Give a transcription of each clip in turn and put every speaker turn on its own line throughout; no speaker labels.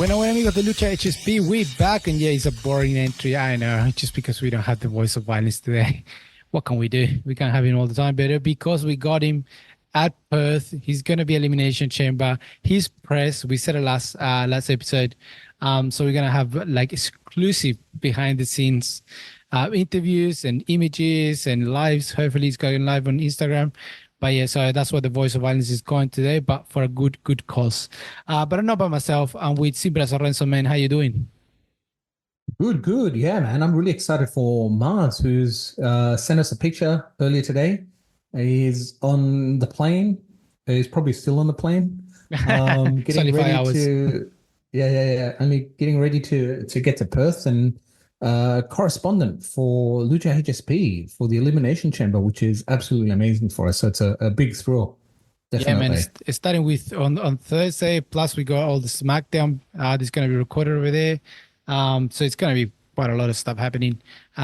Bueno, amigos de Lucha HSP, we back, and yeah, it's a boring entry, I know, just because we don't have the voice of violence today. What can we do? We can't have him all the time, but because we got him at Perth, he's going to be Elimination Chamber. He's press. We said it last episode. So we're going to have like exclusive behind the scenes interviews and images and lives. Hopefully he's going live on Instagram. But yeah, so that's what the Voice of Violence is going today, but for a good cause. But I'm not by myself. I'm with Brazos, Renzo, man. How you doing?
Good. Yeah, man. I'm really excited for Mars, who's sent us a picture earlier today. He's on the plane. He's probably still on the plane.
It's
Getting
only five
ready
hours.
to, yeah. Only getting ready to get to Perth and correspondent for Lucha HSP for the Elimination Chamber, which is absolutely amazing for us. So it's a big thrill,
Yeah, man.
definitely.
It's starting with on Thursday. Plus, we got all the SmackDown. That's going to be recorded over there. So it's going to be quite a lot of stuff happening. For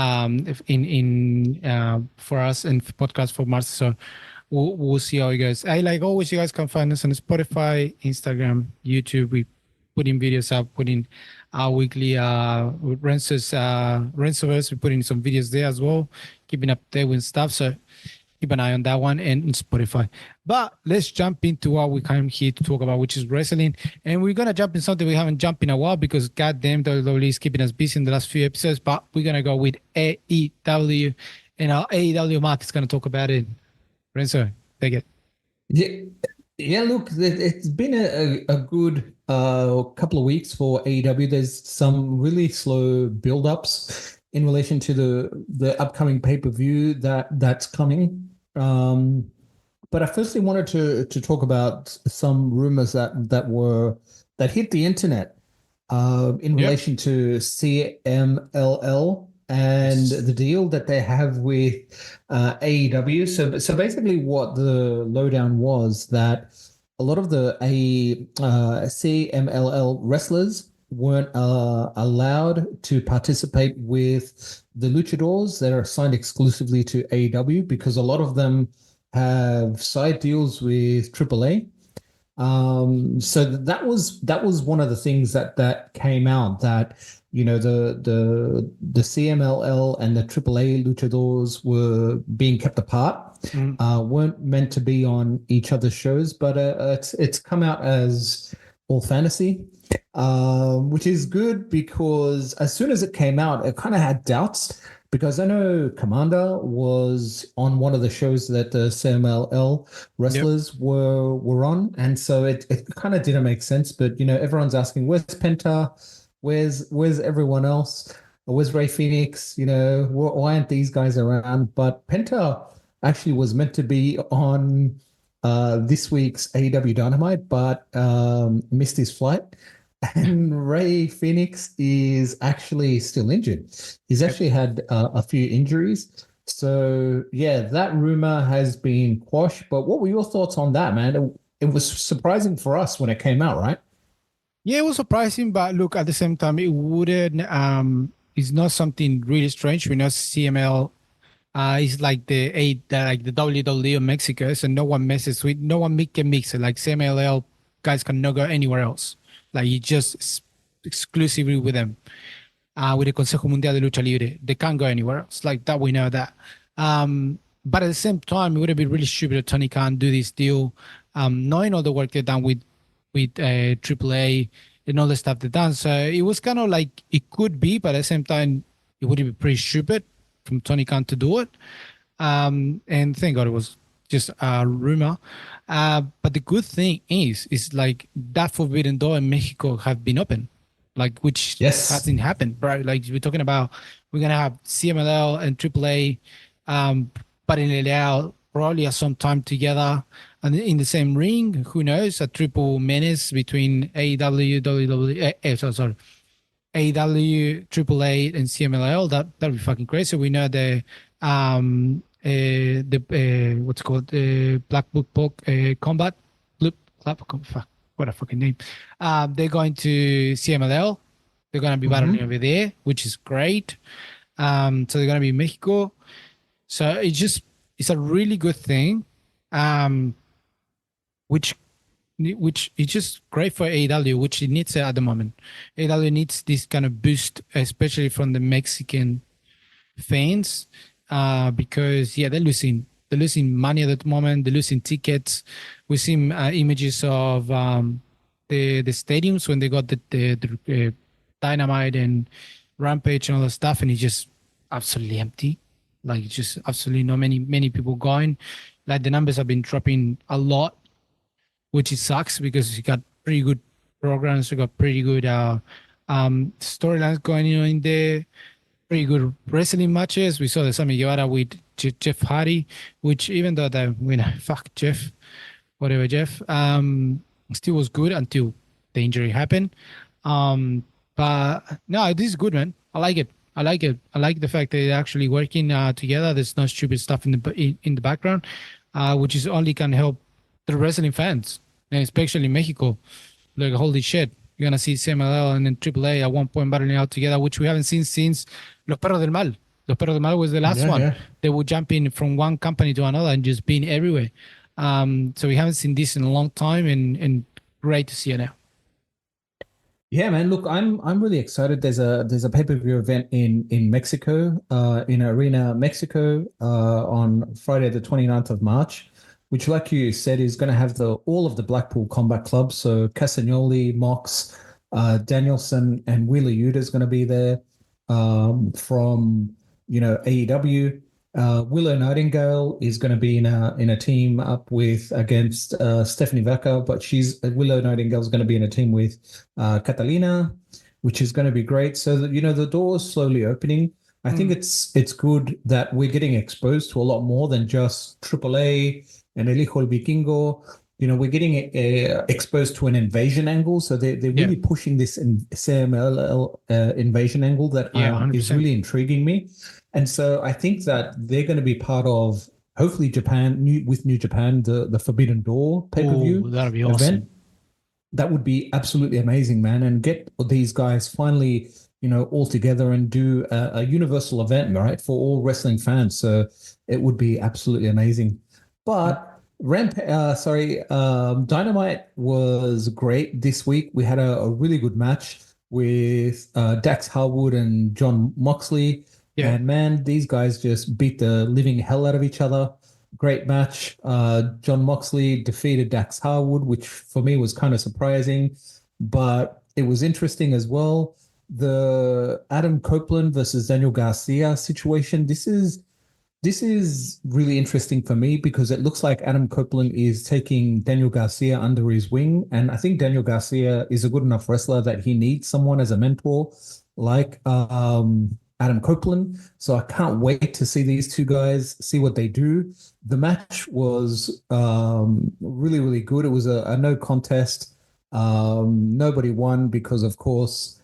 us and for podcast for Mars. So we'll see how it goes. I like always. You guys can find us on Spotify, Instagram, YouTube. We put in videos up. Put in our weekly Renzoverse. We put in some videos there as well, keeping up there with stuff. So keep an eye on that one and on Spotify. But let's jump into what we came here to talk about, which is wrestling. And we're going to jump in something we haven't jumped in a while because goddamn WWE is keeping us busy in the last few episodes. But we're going to go with AEW. And our AEW Mark is going to talk about it. Renzo, take it.
Yeah, yeah. Look, it's been a good couple of weeks for AEW. There's some really slow build-ups in relation to the upcoming pay-per-view that's coming. But I firstly wanted to talk about some rumors that hit the internet in
Yep.
relation to CMLL and
Yes.
the deal that they have with AEW. So basically, what the lowdown was that a lot of the CMLL wrestlers weren't allowed to participate with the luchadors that are signed exclusively to AEW because a lot of them have side deals with AAA. So that was one of the things that came out that the CMLL and the AAA luchadors were being kept apart,
Mm.
weren't meant to be on each other's shows, but it's come out as all fantasy, which is good because as soon as it came out, it kind of had doubts because I know Commander was on one of the shows that the CMLL
Yep.
wrestlers were on, and so it kind of didn't make sense. But everyone's asking, where's Penta? Where's everyone else? Where's Ray Phoenix? Why aren't these guys around? But Penta actually was meant to be on this week's AEW Dynamite, but missed his flight. And Ray Phoenix is actually still injured. He's
Yep.
actually had a few injuries. So, yeah, that rumor has been quashed. But what were your thoughts on that, man? It was surprising for us when it came out, right?
Yeah, it was surprising, but look, at the same time, it wouldn't. It's not something really strange. We know CML it's like like the WWE of Mexico, so no one messes with, no one can mix it. Like CMLL guys cannot go anywhere else. Like you just exclusively with them, with the Consejo Mundial de Lucha Libre. They can't go anywhere else. Like that, we know that. But at the same time, it would have been really stupid if Tony Khan do this deal, knowing all the work they've done with AAA and all the stuff they've done. So it was kind of like it could be, but at the same time, it would be pretty stupid from Tony Khan to do it. And thank God it was just a rumor. But the good thing is like that forbidden door in Mexico have been open, like which
Yes.
hasn't happened, right? Like we're talking about, we're gonna have CMLL and AAA, but in LL probably at some time together and in the same ring. Who knows? A triple menace between AEW, WWE, sorry, AEW, AAA, and CMLL. That'd be fucking crazy. We know the what's it called, Black Book Combat, fuck, what a fucking name. They're going to CMLL. They're going to be battling
Hmm.
over there, which is great. So they're going to be in Mexico. So it's a really good thing, which which is just great for AEW, which it needs at the moment. AEW needs this kind of boost, especially from the Mexican fans, because yeah, they're losing money at the moment. They're losing tickets. We see images of the stadiums when they got the Dynamite and Rampage and all that stuff, and it's just absolutely empty. Like it's just absolutely not many people going. Like the numbers have been dropping a lot, which it sucks because you got pretty good programs, you got pretty good storylines going on in there, pretty good wrestling matches. We saw the Sammy Guevara with Jeff Hardy, which even though the winner, fuck Jeff, whatever Jeff, still was good until the injury happened. But no, this is good, man. I like it. I like it. I like the fact that they're actually working together. There's no stupid stuff in the background, which is only can help the wrestling fans, and especially Mexico. Like holy shit, you're gonna see CMLL and then AAA at one point battling out together, which we haven't seen since Los Perros del Mal. Los Perros del Mal was the last
Yeah,
one.
yeah.
They would jump in from one company to another and just being everywhere. So we haven't seen this in a long time, and great to see it now.
Yeah, man. Look, I'm really excited. There's a pay-per-view event in Mexico, in Arena Mexico, on Friday the 29th of March, which, like you said, is going to have the all of the Blackpool Combat Club. So Castagnoli, Mox, Danielson, and Wheeler Yuta is going to be there, from AEW. Willow Nightingale is going to be in a team up with against Stephanie Vacca, but Willow Nightingale is going to be in a team with Catalina, which is going to be great. So that the door is slowly opening. I think it's good that we're getting exposed to a lot more than just AAA and El Hijo del Vikingo. We're getting exposed to an invasion angle. So they're
Yeah.
really pushing this CMLL invasion angle that
Yeah,
is
100%.
really intriguing me. And so I think that they're going to be part of hopefully with New Japan, the Forbidden Door pay-per-view
Oh, that'd be
event.
awesome.
That would be absolutely amazing, man. And get these guys finally, all together and do a universal event, right, for all wrestling fans. So it would be absolutely amazing. But Dynamite was great this week. We had a really good match with Dax Harwood and John Moxley.
Yeah.
And man, these guys just beat the living hell out of each other. Great match. John Moxley defeated Dax Harwood, which for me was kind of surprising, but it was interesting as well. The Adam Copeland versus Daniel Garcia situation. This is really interesting for me because it looks like Adam Copeland is taking Daniel Garcia under his wing. And I think Daniel Garcia is a good enough wrestler that he needs someone as a mentor like Adam Copeland. So I can't wait to see these two guys, see what they do. The match was really, really good. It was a no contest. Nobody won because, of course,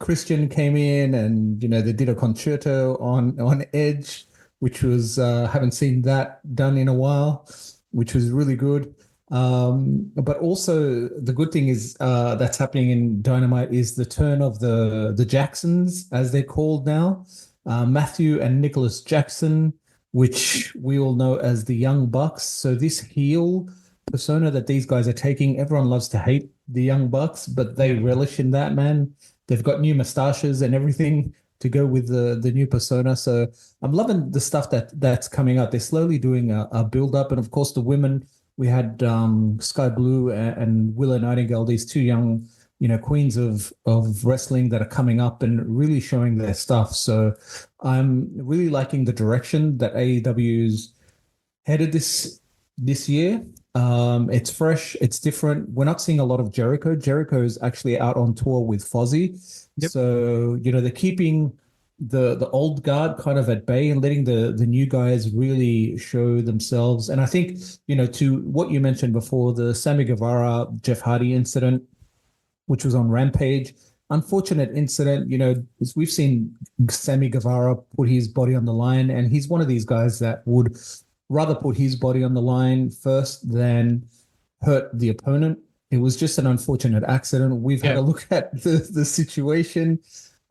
Christian came in and they did a concerto on Edge, which was haven't seen that done in a while, which was really good. But also the good thing is that's happening in Dynamite is the turn of the Jacksons, as they're called now, Matthew and Nicholas Jackson, which we all know as the Young Bucks. So this heel persona that these guys are taking, everyone loves to hate the Young Bucks, but they relish in that, man. They've got new mustaches and everything to go with the new persona. So I'm loving the stuff that's coming out. They're slowly doing a build up, and of course the women. We had Sky Blue and Willow Nightingale, these two young, queens of wrestling that are coming up and really showing their stuff. So I'm really liking the direction that AEW's headed this year. It's fresh, it's different. We're not seeing a lot of Jericho. Jericho is actually out on tour with Fozzy.
Yep.
So, they're keeping the old guard kind of at bay and letting the new guys really show themselves. And I think, to what you mentioned before, the Sammy Guevara, Jeff Hardy incident, which was on Rampage, unfortunate incident. We've seen Sammy Guevara put his body on the line, and he's one of these guys that would rather put his body on the line first than hurt the opponent. It was just an unfortunate accident. We've had a look at the situation.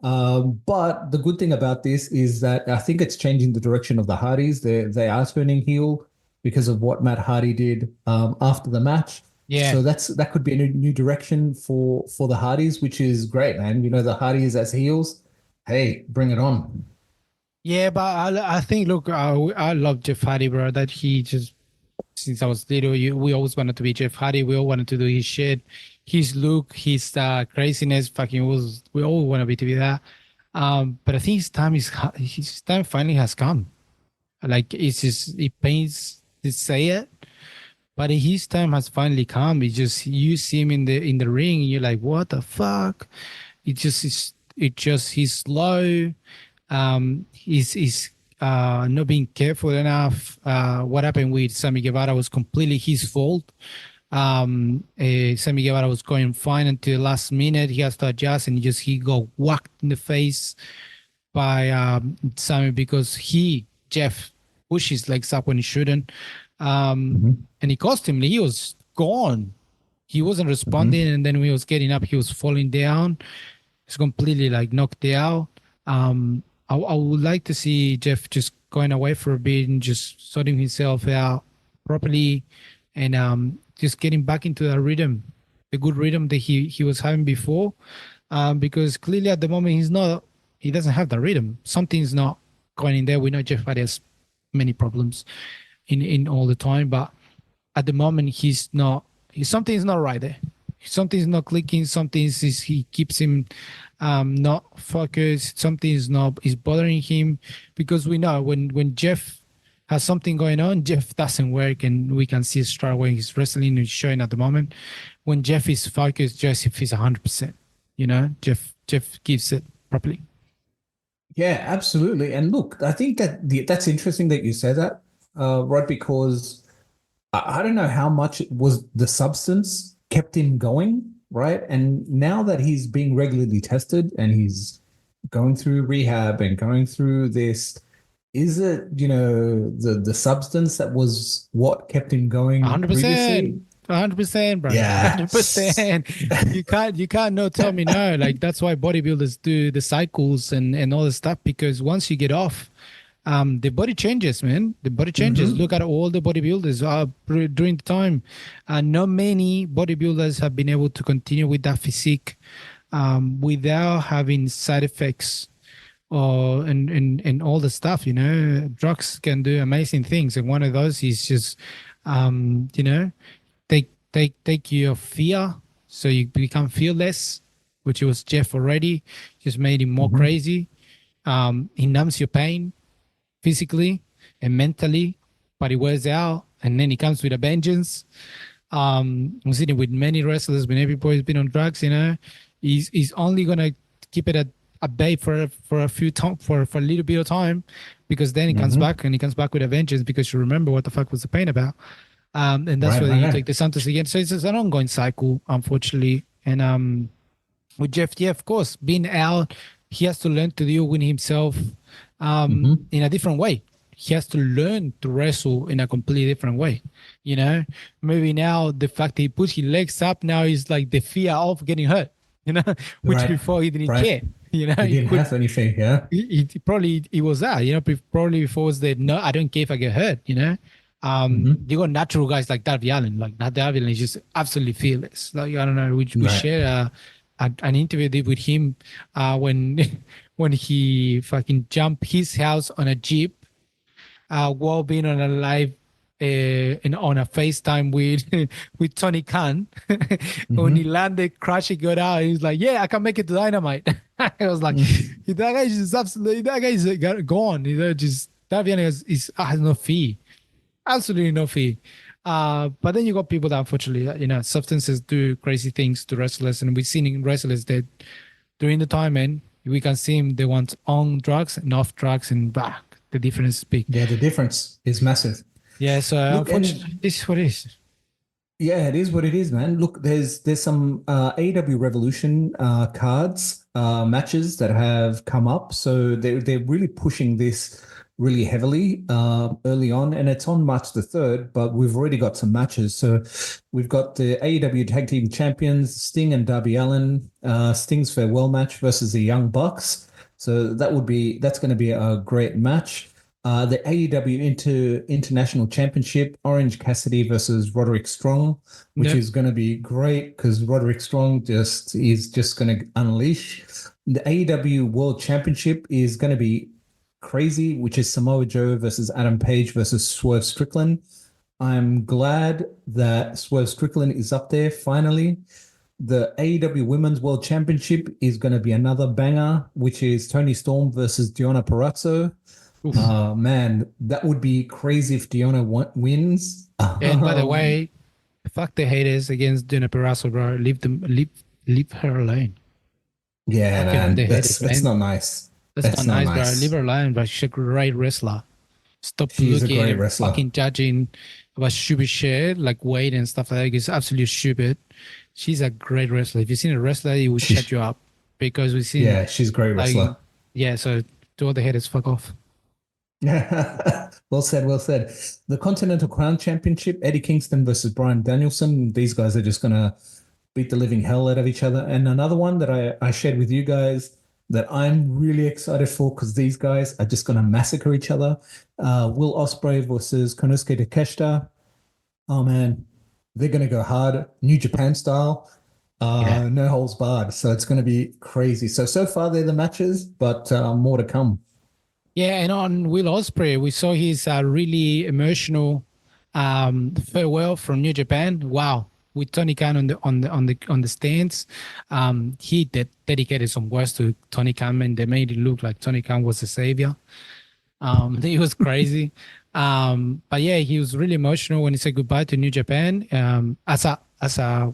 But the good thing about this is that I think it's changing the direction of the Hardys. They are turning heel because of what Matt Hardy did after the match.
Yeah.
So that could be a new direction for the Hardys, which is great, man. You know, the Hardys as heels. Hey, bring it on.
Yeah, but I think, look, I love Jeff Hardy, bro. That he just, since I was little, we always wanted to be Jeff Hardy. We all wanted to do his shit, his look, his craziness. Fucking was, we all want to be that. But I think his time finally has come. Like it's just, it pains to say it, but his time has finally come. It's just you see him in the ring, and you're like, what the fuck? He's slow. He's not being careful enough. What happened with Sammy Guevara was completely his fault. Sammy Guevara was going fine until the last minute. He has to adjust, and he got whacked in the face by Sammy because Jeff pushed his legs up when he shouldn't.
Mhm.
And it cost him. He was gone. He wasn't
Mhm.
responding, and then when he was getting up, he was falling down. He's completely like knocked out. I would like to see Jeff just going away for a bit and just sorting himself out properly, and just getting back into the rhythm, the good rhythm that he was having before. Because clearly at the moment he doesn't have the rhythm. Something's not going in there. We know Jeff has many problems in all the time, but at the moment he's not. Something's not right there. Something's not clicking. He keeps him not focused. Something is bothering him, because we know when Jeff has something going on, Jeff doesn't work, and we can see straight away his wrestling is showing at the moment. When Jeff is focused, Jeff is 100%. You know, Jeff gives it properly.
Yeah, absolutely. And look, I think that's interesting that you say that, Rod, because I don't know how much it was the substance kept him going, right? And now that he's being regularly tested and he's going through rehab and going through this, is it, the substance that was what kept him going
100%.
previously?
100%, bro.
Yes.
100%. You can't not tell me no. Like that's why bodybuilders do the cycles and all the stuff, because once you get off, the body changes, man. The body changes.
Hmm.
Look at all the bodybuilders during the time. Not many bodybuilders have been able to continue with that physique without having side effects or and all the stuff. Drugs can do amazing things, and one of those is just you know take your fear, so you become fearless, which was Jeff already. Just made him more
Hmm.
crazy. He numbs your pain physically and mentally, but it wears out, and then he comes with a vengeance. I'm sitting with many wrestlers when everybody's been on drugs. He's only gonna keep it at bay for a few time for a little bit of time, because then he comes
Hmm.
back, and he comes back with a vengeance, because you remember what the fuck was the pain about. And that's
Right,
where
right,
you
right.
take the Santos again. So it's just an ongoing cycle, unfortunately. And with Jeff, yeah, of course, being out, he has to learn to deal with himself
Hmm.
in a different way. He has to learn to wrestle in a completely different way. You know, maybe now the fact that he puts his legs up now is like the fear of getting hurt. You know, which
Right,
before he didn't
right.
care. You know,
He
he
didn't
could
have anything, yeah.
probably it was that, probably before was the no, I don't care if I get hurt.
Hmm.
You got natural guys like Darby Allen. Like that, Darby Allen is just absolutely fearless. Like I don't know, we
Right.
shared an interview I did with him when when he fucking jumped his house on a jeep while being on a live and on a FaceTime with with Tony Khan. When he
Hmm.
landed, crash, he got out. He was like, "Yeah, I can make it to Dynamite." I was like, "That guy is just absolutely that guy is gone. Just Davian has no fee, absolutely no fee." But then you got people that unfortunately, substances do crazy things to wrestlers, and we've seen in wrestlers that during the time, man, we can see him they want on drugs and off drugs, and back. The difference is big.
Yeah, the difference is massive.
Yeah, so
Look,
unfortunately,
and
this is what it is.
yeah, it is what it is, man. Look, there's some AEW Revolution cards matches that have come up, so they're really pushing this really heavily early on, and it's on March the 3rd. But we've already got some matches. So we've got the AEW Tag Team Champions Sting and Darby Allin, Sting's farewell match versus the Young Bucks. So that's going to be a great match. The AEW International Championship, Orange Cassidy versus Roderick Strong, which
Yep.
is going to be great because Roderick Strong just is just going to unleash. The AEW World Championship is going to be crazy, which is Samoa Joe versus Adam Page versus Swerve Strickland. I'm glad that Swerve Strickland is up there finally. The AEW Women's World Championship is going to be another banger, which is Tony Storm versus Deonna Purrazzo.
Oof.
Man, that would be crazy if Deonna wins.
And by the way, fuck the haters against Duna Perasso, bro. Leave her alone.
Yeah,
Fucking on
man,
the
that's
haters,
that's
man.
not nice.
That's not
That's not
nice, bro. Leave
nice.
her alone, bro. She's a great wrestler. Stop
She is a
looking
great
at
wrestler.
fucking judging about stupid shit like weight and stuff like that. It's absolutely stupid. She's a great wrestler. If you've seen a wrestler, he will shut
She's
you up because we've seen
yeah, she's a great
like
wrestler.
yeah. So to all the haters, fuck off.
Well said, well said. The Continental Crown Championship, Eddie Kingston versus Bryan Danielson. These guys are just gonna beat the living hell out of each other. And another one that I shared with you guys that I'm really excited for because these guys are just gonna massacre each other. Will Ospreay versus Konosuke Takeshita. Oh man, they're gonna go hard, New Japan style.
Yeah.
No holds barred. So it's gonna be crazy. So far they're the matches, but more to come.
Yeah, and on Will Ospreay, we saw his really emotional farewell from New Japan. Wow, with Tony Khan on the stands, he dedicated some words to Tony Khan, and they made it look like Tony Khan was a savior. It was crazy. But yeah, he was really emotional when he said goodbye to New Japan. As a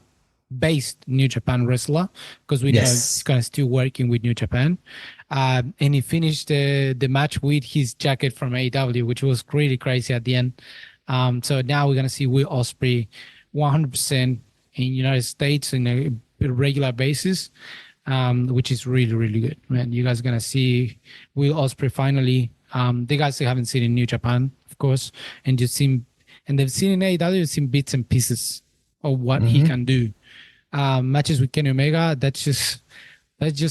based New Japan wrestler, because we know he's
Yes.
kind of still working with New Japan. And he finished the match with his jacket from AEW, which was really crazy at the end. So now we're gonna see Will Ospreay 100% in United States in a regular basis, which is really really good. Man, you guys are gonna see Will Ospreay finally. The guys who haven't seen in New Japan, of course, and just seen and they've seen in AEW, seen bits and pieces of what he
Hmm.
can do. Matches with Kenny Omega, that's just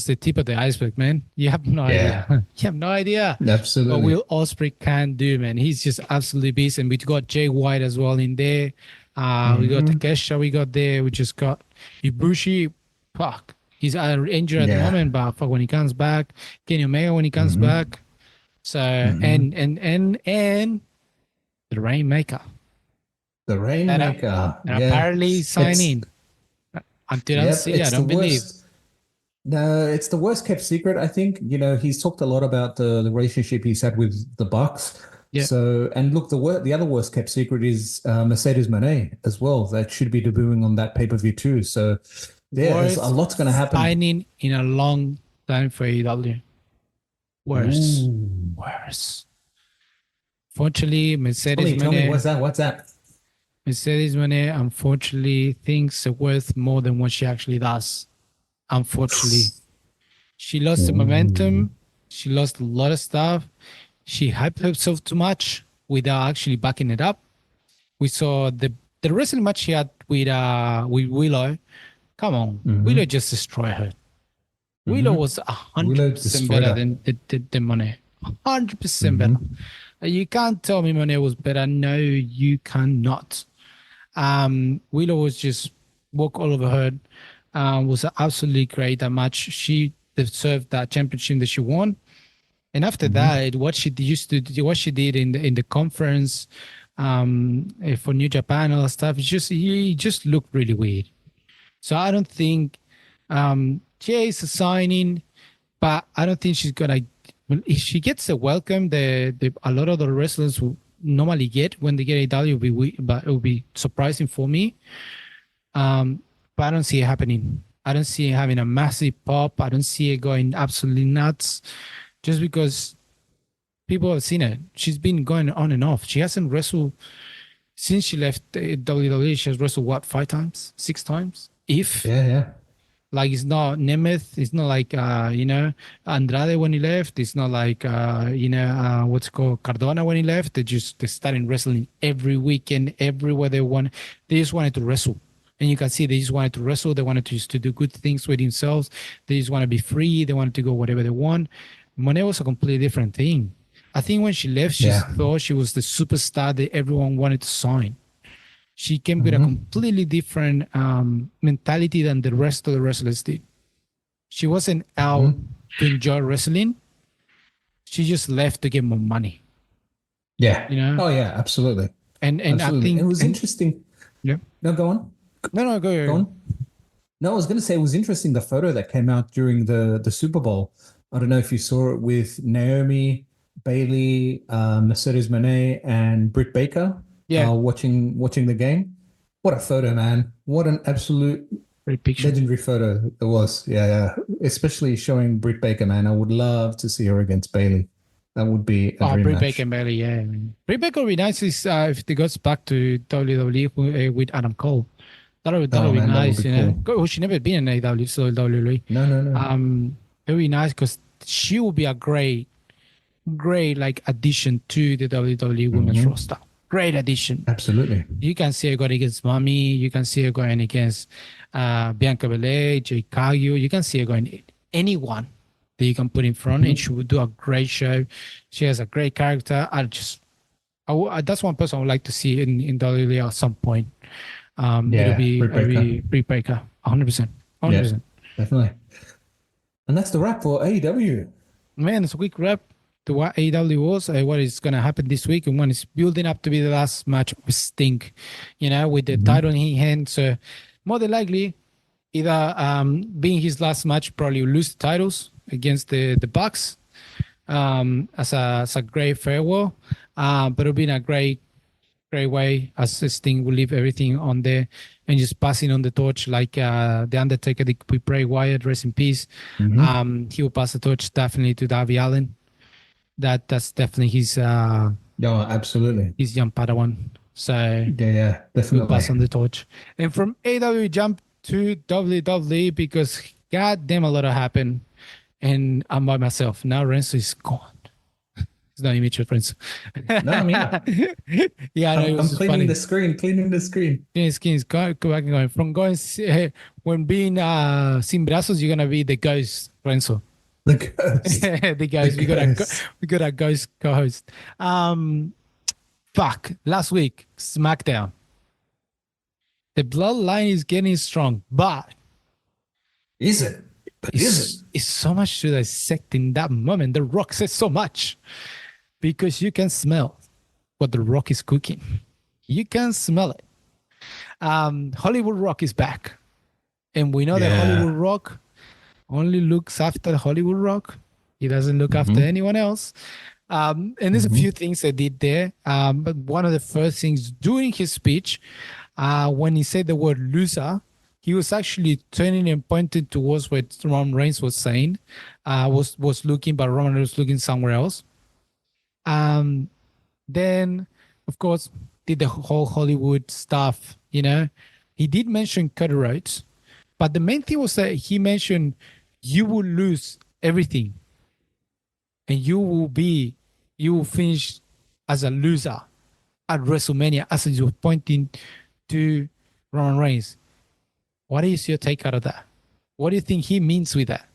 the tip of the iceberg, man. You have no idea.
Yeah,
You have no idea what
absolutely.
Will Ospreay can do, man. He's just absolutely beast. And we got Jay White as well in there. We got
Hmm.
Takesha. We got there. We just got Ibushi. Fuck. He's injured at the
Yeah.
moment, but fuck when he comes back. Kenny Omega when he comes
Hmm.
back. So
Hmm.
and the Rainmaker
The
that
Rainmaker.
and
Yeah.
apparently
It's
signing until I
yep,
see. I
it's the
don't believe.
worst. No, it's the worst kept secret. I think, he's talked a lot about the relationship he's had with the Bucks.
Yeah.
So, and look, the other worst kept secret is Mercedes Moné as well. That should be debuting on that pay-per-view too. So, yeah, there's a
Worst
lot's going to happen.
signing in a long time for AEW. Worse.
Ooh.
Worse. Fortunately,
Tell me, what's that?
Mercedes Monet, unfortunately, thinks it's worth more than what she actually does. Unfortunately, she lost the
Ooh.
momentum. She lost a lot of stuff. She hyped herself too much without actually backing it up. We saw the wrestling match she had with Willow. Come on, Willow
Hmm.
just destroyed her. Willow
Hmm.
was a hundred
Willow
percent
destroyed
better
her.
than Monet. 100% better.
Hmm.
You can't tell me Monet was better. No, you cannot. Willow was just walk all over her. Was absolutely great that match. She deserved that championship that she won. And after
Hmm.
that, what she did in the conference for New Japan, all that stuff, it just looked really weird. So I don't think Jay is a signing, but I don't think she's gonna. Well, if she gets the welcome, the a lot of the wrestlers will normally get when they get a W, but it will be surprising for me. But I don't see it happening. I don't see it having a massive pop. I don't see it going absolutely nuts, just because people have seen it. She's been going on and off. She hasn't wrestled since she left WWE. She has wrestled what, 5 times, 6 times, if
Yeah, yeah.
like it's not Nemeth, it's not like Andrade when he left, it's not like what's it called Cardona when he left. They started wrestling every weekend, everywhere they want. They just wanted to wrestle. And you can see they just wanted to wrestle. They wanted to just to do good things with themselves. They just want to be free. They wanted to go whatever they want. Monet was a completely different thing. I think when she left, she
Yeah.
thought she was the superstar that everyone wanted to sign. She came with a
Hmm.
completely different mentality than the rest of the wrestlers did. She wasn't out
Hmm.
to enjoy wrestling. She just left to get more money,
Yeah.
you know.
Oh yeah, absolutely.
And I
Absolutely. It
think
was interesting.
yeah.
No, go on.
No,
Go
go.
on. No, I was going to say it was interesting the photo that came out during the Super Bowl. I don't know if you saw it with Naomi, Bailey, Mercedes Moné, and Britt Baker
Yeah,
watching the game. What a photo, man! What an absolute
great picture.
legendary photo it was. Yeah, yeah. Especially showing Britt Baker, man. I would love to see her against Bailey. That would be a
Oh,
dream
Brie Baker
match.
and Bailey, yeah. Brie Baker would be nice if they goes back to WWE with Adam Cole. That'll
Oh
be
man, that would
nice,
be
you know.
cool.
Well, she never been in AW, so WWE.
No, no, no.
It would be nice because she will be a great like addition to the WWE women's
Hmm.
roster. Great addition.
Absolutely.
You can see her going against Mommy. You can see her going against Bianca Belair, Jay Cargill. You can see her going anyone that you can put in front, and
Mhm.
she would do a great show. She has a great character. That's one person I would like to see in WWE at some point.
Yeah, Britt
It'll
Baker.
be Brie Baker, 100%,
Yeah,
100%.
definitely. And that's the wrap for AEW.
Man, it's a quick wrap to what AEW was, what is going to happen this week, and when it's building up to be the last match with Sting, you know, with the title
Mhm.
in hand. So more than likely, either being his last match, probably will lose the titles against the Bucks as a great farewell. But it'll be in a great way as Sting will leave everything on there and just passing on the torch like the Undertaker did with Bray Wyatt, rest in peace.
Mhm.
He will pass the torch definitely to Darby Allen. That's definitely
Yeah, absolutely.
his young Padawan. So
Yeah, yeah,
he'll pass
definitely.
on the torch. And from AW jump to WWE because god damn a lot happened. And I'm by myself. Now Renzo is gone. It's not immature Renzo.
No, I'm here.
Yeah, I know it was
I'm
just
cleaning the
funny.
screen, cleaning the screen.
Skins go back and going from going when being sin brazos, you're gonna be the ghost Renzo.
The ghost.
The
The
ghost.
ghost.
We got a ghost co-host. Fuck. Last week, SmackDown. The bloodline is getting strong, but
Is it? But is it?
it's so much to dissect in that moment. The Rock says so much because you can smell what the Rock is cooking. You can smell it. Hollywood Rock is back, and we know that Hollywood
Yeah.
Rock only looks after Hollywood Rock. He doesn't look after
Hmm.
anyone else. And there's a
Hmm.
few things I did there. But one of the first things during his speech, when he said the word loser, he was actually turning and pointing towards what Roman Reigns was saying, was looking, but Roman was looking somewhere else. Um, then, of course, did the whole Hollywood stuff. You know, he did mention Cody Rhodes, but the main thing was that he mentioned you will lose everything, and you will finish as a loser at WrestleMania, as you're pointing to Roman Reigns. What is your take out of that? What do you think he means with that?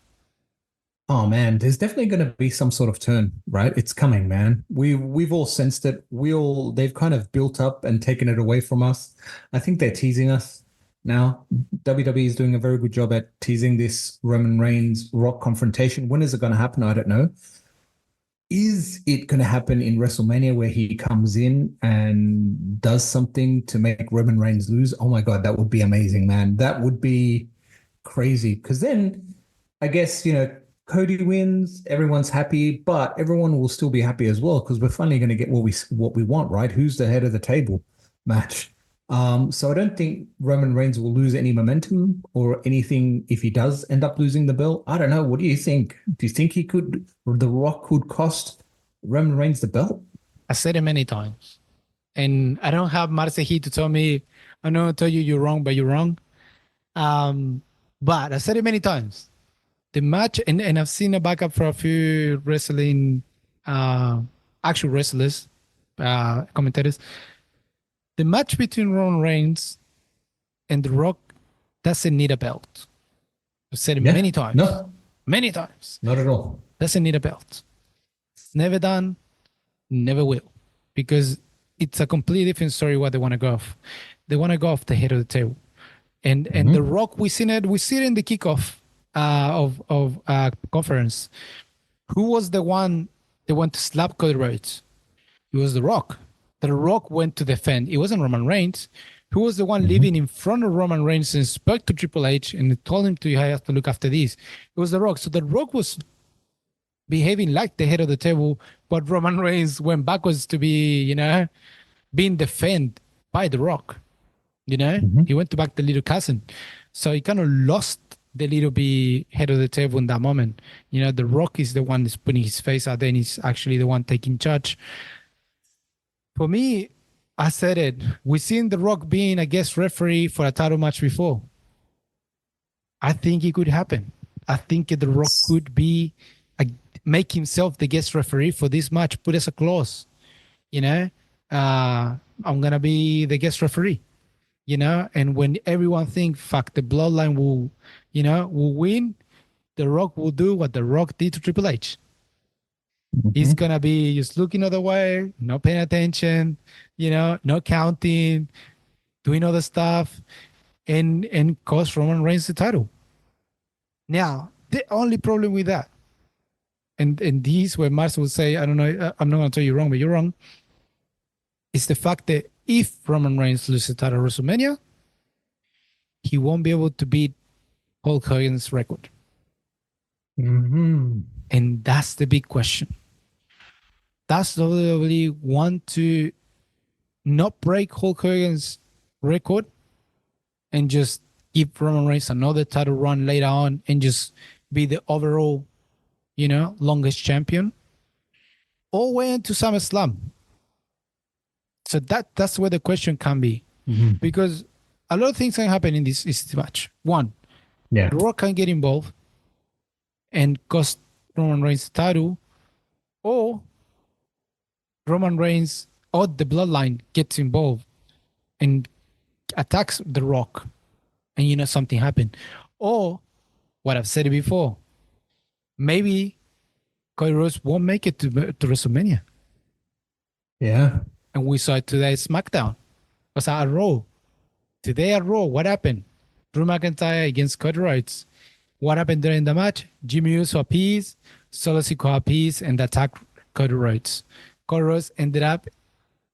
Oh man, there's definitely going to be some sort of turn, right? It's coming, man. We've all sensed it. They've kind of built up and taken it away from us. I think they're teasing us now. WWE is doing a very good job at teasing this Roman Reigns Rock confrontation. When is it going to happen? I don't know. Is it going to happen in WrestleMania where he comes in and does something to make Roman Reigns lose? Oh my God, that would be amazing, man. That would be crazy. Because then I guess, Cody wins, everyone's happy, but everyone will still be happy as well because we're finally going to get what we want, right? Who's the head of the table match? So I don't think Roman Reigns will lose any momentum or anything if he does end up losing the belt. I don't know. What do you think? Do you think The Rock could cost Roman Reigns the belt?
I said it many times, and I don't have Marce here to tell me, I know I tell you you're wrong, but you're wrong. Um, but I said it many times. The match, and I've seen a backup for a few wrestling, uh, actual wrestlers, commentators. The match between Roman Reigns and The Rock doesn't need a belt. I've said it
Yeah.
many
No,
times.
not at all.
Doesn't need a belt. It's never done. Never will, because it's a completely different story what they want to go off. They want to go off the head of the table. And the
Mm-hmm.
Rock, we see it in the kickoff of conference. Who was the one that went to slap Cody Rhodes? It was The Rock. The Rock went to defend. It wasn't Roman Reigns. Who was the one
Mm-hmm.
living in front of Roman Reigns and spoke to Triple H and told him to you have to look after this? It was The Rock. So The Rock was behaving like the head of the table, but Roman Reigns went backwards to be, being defended by The Rock.
Mm-hmm.
He went to back the little cousin. So he kind of lost the little bit head of the table in that moment. The Rock is the one that's putting his face out there and he's actually the one taking charge. For me, I said it. We've seen The Rock being a guest referee for a title match before. I think it could happen. I think The Rock could be make himself the guest referee for this match. Put as a clause, I'm gonna be the guest referee. And when everyone think fuck the bloodline will win, The Rock will do what The Rock did to Triple H. He's
Mm-hmm.
gonna be just looking other way, not paying attention, not counting, doing other stuff, and cost Roman Reigns the title. Now, the only problem with that, and these where Marcel would say, I don't know, I'm not gonna tell you wrong, but you're wrong, is the fact that if Roman Reigns loses the title at WrestleMania, he won't be able to beat Hulk Hogan's record.
Mm-hmm.
And that's the big question. Does WWE want to not break Hulk Hogan's record and just give Roman Reigns another title run later on and just be the overall, longest champion? Or wait until SummerSlam? So that's where the question can be.
Mm-hmm.
Because a lot of things can happen in this match. One,
Yeah.
The Rock can get involved and cost Roman Reigns the title, or Roman Reigns or the Bloodline gets involved and attacks The Rock, and something happened. Or what I've said before, maybe Cody Rhodes won't make it to WrestleMania,
Yeah.
and we saw it today at SmackDown. Was at Raw. Today at Raw, what happened? Drew McIntyre against Cody Rhodes. What happened during the match? Jimmy Uso appeased, Solo Sikoa appeased, and attacked Cody Rhodes. Cody Rhodes ended up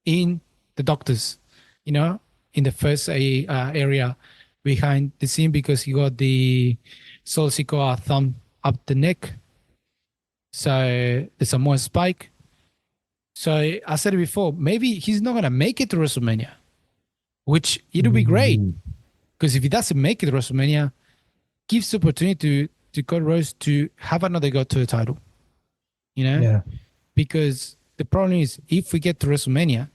in the doctors, in the first area behind the scene because he got the Solo Sikoa thumb up the neck. So there's a more spike. So I said it before, maybe he's not going to make it to WrestleMania, which it'll be great. Because if he doesn't make it to WrestleMania, gives the opportunity to Cody Rhodes to have another go to the title.
Yeah.
Because the problem is, if we get to WrestleMania,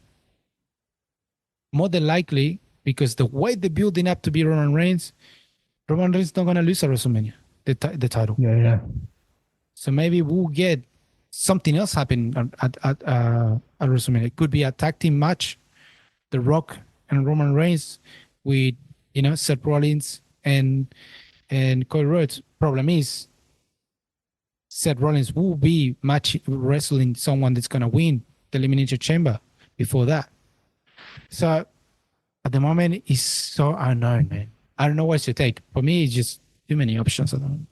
more than likely, because the way they're building up to be Roman Reigns is not going to lose at WrestleMania, the title.
Yeah. Yeah.
So maybe we'll get something else happen at WrestleMania. It could be a tag team match, The Rock and Roman Reigns with, Seth Rollins and Cody Rhodes. Problem is, Seth Rollins will be wrestling someone that's going to win the Elimination Chamber before that. So at the moment, it's so unknown, man. I don't know what to take. For me, it's just too many options at the moment.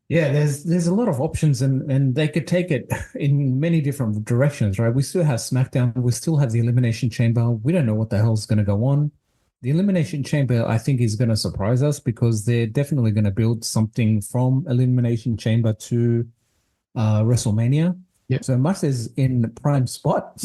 Yeah, there's a lot of options and they could take it in many different directions, right? We still have SmackDown, we still have the Elimination Chamber. We don't know what the hell's going to go on. The Elimination Chamber, I think, is going to surprise us because they're definitely going to build something from Elimination Chamber to WrestleMania.
Yeah.
So Max is in prime spot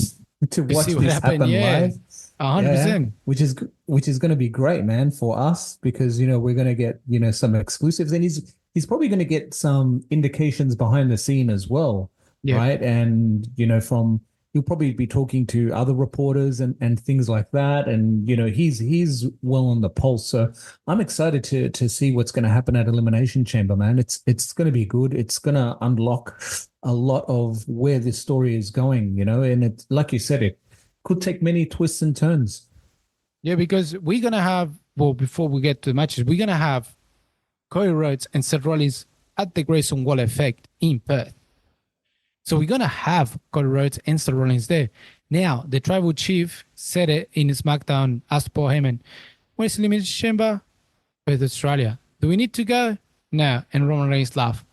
to watch
see what
this
happened,
happen
yeah.
live.
100%.
Which is going to be great, man, for us because we're going to get some exclusives, and he's probably going to get some indications behind the scene as well, right? And from he'll probably be talking to other reporters and things like that, and he's well on the pulse. So I'm excited to see what's going to happen at Elimination Chamber, man. It's going to be good. It's going to unlock a lot of where this story is going, and it's like you said, it could take many twists and turns.
Yeah, because we're going to have, before we get to the matches, we're going to have Cody Rhodes and Seth Rollins at the Grayson Waller effect in Perth. So we're gonna have Cody Rhodes and Seth Rollins there. Now the tribal chief said it in SmackDown, asked Paul Heyman, "Where's Elimination Chamber?" Perth, Australia. Do we need to go? No. And Roman Reigns laughed.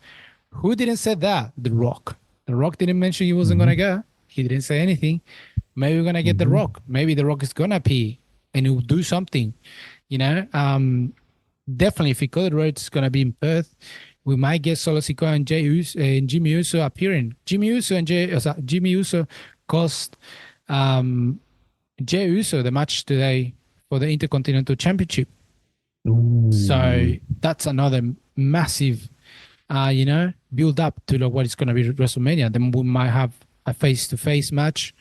Who didn't say that? The Rock. The Rock didn't mention he wasn't gonna
Hmm.
go. He didn't say anything. Maybe we're gonna get The
Hmm.
Rock. Maybe The Rock is gonna appear and he'll do something. You know, definitely if Cody Rhodes is gonna be in Perth, we might get Solo Sikoa and Jimmy Uso appearing. Jimmy Uso cost um, Jey Uso the match today for the Intercontinental Championship. So
Ooh.
that's another massive, build up to what is going to be WrestleMania. Then we might have a face-to-face match,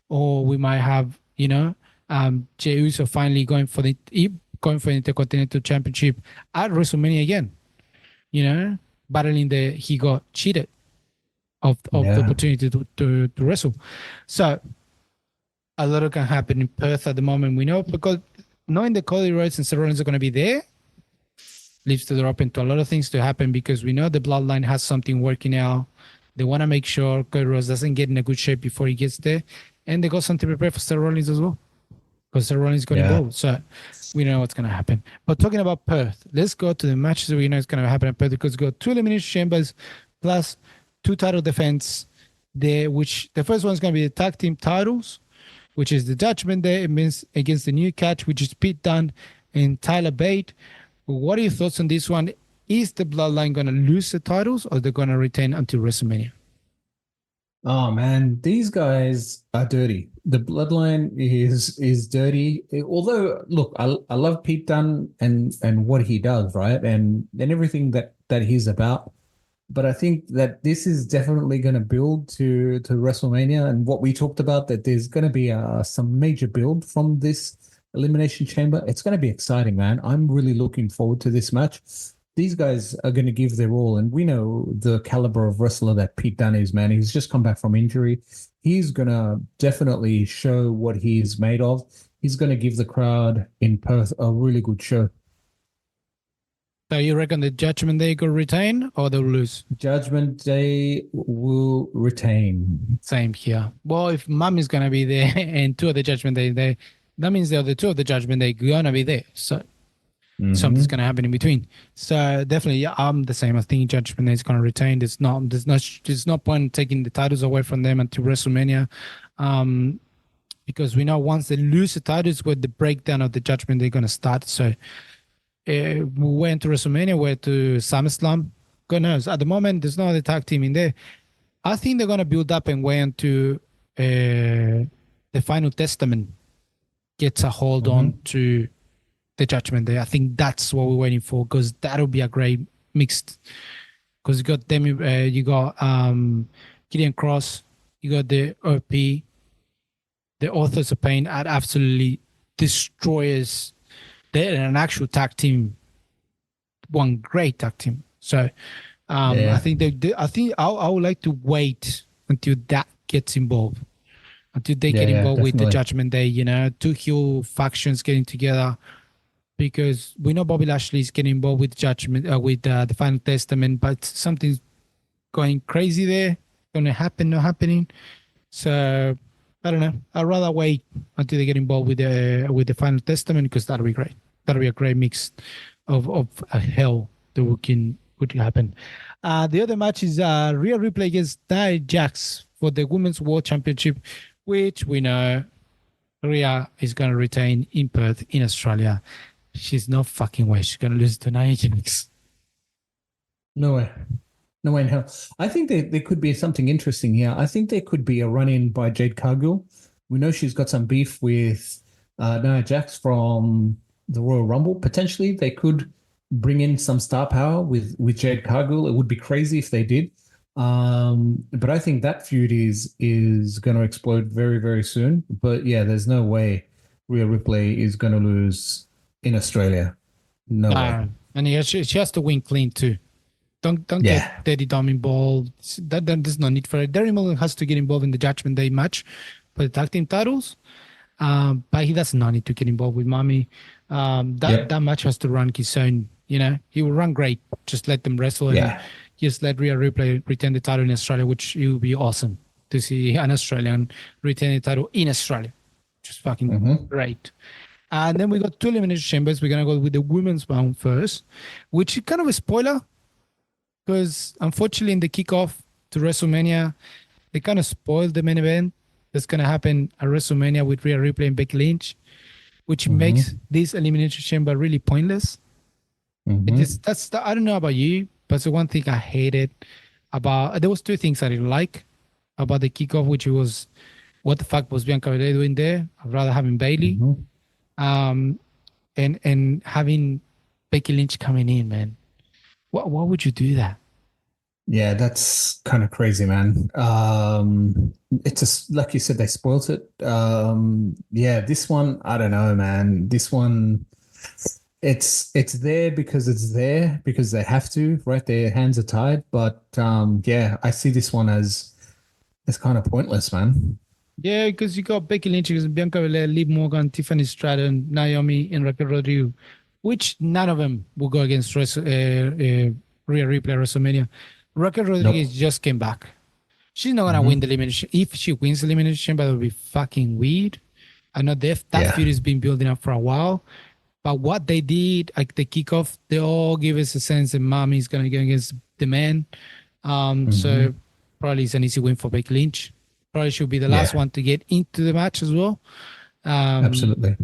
or we might have, Jey Uso finally going for the Intercontinental Championship at WrestleMania again. Battling he got cheated of the
Yeah.
opportunity to wrestle. So a lot can happen in Perth at the moment. We know because knowing that Cody Rhodes and Seth Rollins are going to be there leaves the door open to a lot of things to happen because we know the bloodline has something working out. They want to make sure Cody Rhodes doesn't get in a good shape before he gets there. And they got something prepared for Seth Rollins as well because Seth Rollins got
Yeah.
involved. So we know what's going to happen. But talking about Perth, let's go to the matches that we know is going to happen at Perth because we got 2 elimination chambers plus 2 title defense there, which the first one is going to be the tag team titles, which is the Judgment Day. It means against the new catch, which is Pete Dunne and Tyler Bate. What are your thoughts on this one? Is the Bloodline going to lose the titles or they're going to retain until WrestleMania?
Oh man, these guys are dirty. The bloodline is dirty. Although, look, I love Pete Dunne and what he does, right? And everything that he's about. But I think that this is definitely going to build to WrestleMania, and what we talked about that there's going to be some major build from this Elimination Chamber. It's going to be exciting, man. I'm really looking forward to this match. These guys are going to give their all, and we know the caliber of wrestler that Pete Dunne is, man. He's just come back from injury. He's going to definitely show what he's made of. He's going to give the crowd in Perth a really good show.
So you reckon the Judgment Day could retain or they'll lose?
Judgment Day will retain.
Same here. Well, if Mum is going to be there and 2 of the Judgment Day there, that means the other 2 of the Judgment Day going to be there. So something's going to happen in between. So definitely, yeah, I'm the same. I think Judgment Day is going to retain. There's no point taking the titles away from them until WrestleMania, because we know once they lose the titles, where the breakdown of the Judgment Day going to start. So we went to WrestleMania, went to SummerSlam. God knows. At the moment, there's no other tag team in there. I think they're going to build up and wait until the Final Testament gets a hold on to the Judgment Day. I think that's what we're waiting for because that'll be a great mixed. Because you got you got Gideon Cross, you got the OP, the Authors of Pain are absolutely destroyers. They're an actual tag team, one great tag team. So I think I would like to wait until that gets involved, until they get involved with the
definitely.
Judgment Day. 2 heel factions getting together, because we know Bobby Lashley is getting involved with Judgment, with the Final Testament, but something's going crazy there. Going to happen, not happening. So I don't know. I'd rather wait until they get involved with the Final Testament because that'll be great. That'll be a great mix of a hell that would happen. The other match is Rhea Ripley against Nia Jax for the Women's World Championship, which we know Rhea is going to retain in Perth in Australia. She's no fucking way she's going to lose to Nia Jax.
No way. No way in hell. I think there could be something interesting here. I think there could be a run-in by Jade Cargill. We know she's got some beef with Nia Jax from the Royal Rumble. Potentially, they could bring in some star power with Jade Cargill. It would be crazy if they did. But I think that feud is going to explode very, very soon. But yeah, there's no way Rhea Ripley is going to lose in Australia. No way.
And she has to win clean too. Don't get Daddy Dom involved. There's no need for it. Derry Mullen has to get involved in the Judgment Day match for the tag team titles. But he does not need to get involved with Mommy. That match has to run his own. He will run great. Just let them wrestle. And just let Rhea Ripley retain the title in Australia, which it would be awesome to see an Australian retain the title in Australia. Just fucking
Mm-hmm.
great. And then we got two elimination chambers. We're gonna go with the women's round first, which is kind of a spoiler because unfortunately in the kickoff to WrestleMania, they kind of spoiled the main event that's gonna happen at WrestleMania with Rhea Ripley and Becky Lynch, which makes
Mm-hmm.
this elimination chamber really pointless. It
Mm-hmm.
just I don't know about you, but it's the one thing I hated about there was two things I didn't like about the kickoff, which was what the fuck was Bianca Belair doing there? I'd rather having Bailey.
Mm-hmm.
Um, and having Becky Lynch coming in, man. Why would you do that?
Yeah, that's kind of crazy, man. It's just like you said, they spoilt it. Yeah, this one, I don't know, man. This one, it's there because it's there because they have to, right? Their hands are tied. But yeah, I see this one as kind of pointless, man.
Yeah, because you got Becky Lynch, Bianca Belair, Liv Morgan, Tiffany Stratton, Naomi, and Raquel Rodriguez, which none of them will go against Rhea Ripley at WrestleMania. Raquel Rodriguez
Nope.
just came back. She's not gonna win the
Hmm.
elimination. If she wins the elimination, but it would be fucking weird. I know that
Yeah.
feud has been building up for a while. But what they did, like the kickoff, they all give us a sense that Mommy's gonna go against the man. So
Hmm.
probably it's an easy win for Becky Lynch. Probably should be the last
Yeah.
one to get into the match as well. Um,
Absolutely.